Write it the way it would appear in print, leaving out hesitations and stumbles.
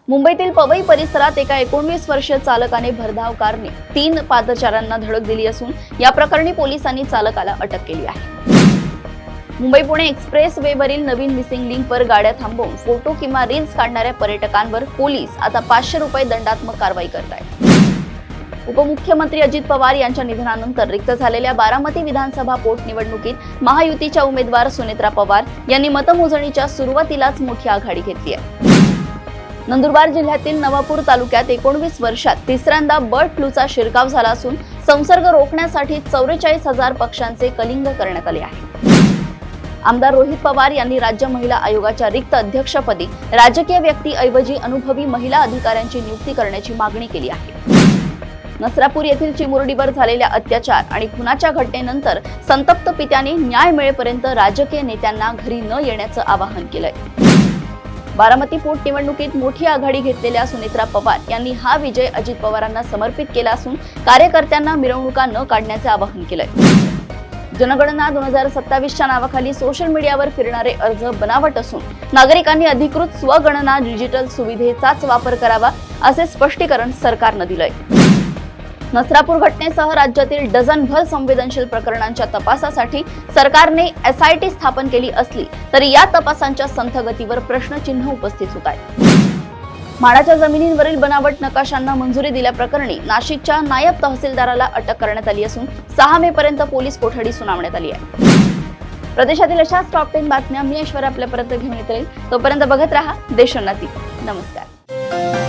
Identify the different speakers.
Speaker 1: मुंबईतील पवई परिसरात एका 19 वर्षीय चालकाने भरधाव कारने 3 पादचाऱ्यांना धडक दिली असून या प्रकरणी पोलिसांनी चालकाला अटक केली आहे। मुंबई पुणे एक्सप्रेस वेवरील नवीन मिसिंग लिंकवर गाड्या थांबवून फोटो किंवा रील्स काढणाऱ्या पर्यटकांवर पोलीस आता 500 रुपये दंडात्मक कारवाई करत आहेत। उपमुख्यमंत्री अजित पवार यांच्या निधनानंतर रिक्त झालेल्या बारामती विधानसभा पोटनिवडणुकीत महायुतीच्या उमेदवार सुनेत्रा पवार यांनी मतमोजणीच्या सुरुवातीलाच मोठी आघाडी घेतली आहे। नंदुरबार जिल्ह्यातील नवापूर तालुक्यात 19 वर्षात तिसऱ्यांदा बर्ड फ्लूचा शिरकाव झाला असून संसर्ग रोखण्यासाठी 44,000 पक्ष्यांचे कलिंग करण्यात आले आहे। आमदार रोहित पवार यांनी राज्य महिला आयोगाच्या रिक्त अध्यक्षपदी राजकीय व्यक्तीऐवजी अनुभवी महिला अधिकाऱ्यांची नियुक्ती करण्याची मागणी केली आहे। नसरापूर येथील चिमुरडीवर झालेल्या अत्याचार आणि खुनाच्या घटनेनंतर संतप्त पित्याने न्याय मिळेपर्यंत राजकीय नेत्यांना घरी न येण्याचं आवाहन केलंय। बारामती पोटनिवडणुकीत मोठी आघाडी घेतलेल्या सुनेत्रा पवार यांनी हा विजय अजित पवारांना समर्पित केला असून कार्यकर्त्यांना मिरवणुका न काढण्याचे आवाहन केलंय। जनगणना 2027च्या नावाखाली सोशल मीडियावर फिरणारे अर्ज बनावट असून नागरिकांनी अधिकृत स्वगणना डिजिटल सुविधेचाच वापर करावा असे स्पष्टीकरण सरकारनं दिलंय। नसरापूर घटनेसह राज्यातील डझनभर संवेदनशील प्रकरणांच्या तपासासाठी सरकारने SIT स्थापन केली असली तरी या तपासांच्या संथ गतीवर प्रश्नचिन्ह उपस्थित होत आहे। म्हाडाच्या जमिनींवरील बनावट नकाशांना मंजुरी दिल्याप्रकरणी नाशिकच्या नायब तहसीलदाराला अटक करण्यात आली असून 6 मे पर्यंत पोलीस कोठडी सुनावण्यात आली आहे। प्रदेशातील अशाच टॉप 10 बातम्या मी ऐश्वर्या आपल्यापर्यंत घेऊन येत राहील। तोपर्यंत बघत रहा देशोन्नती। नमस्कार।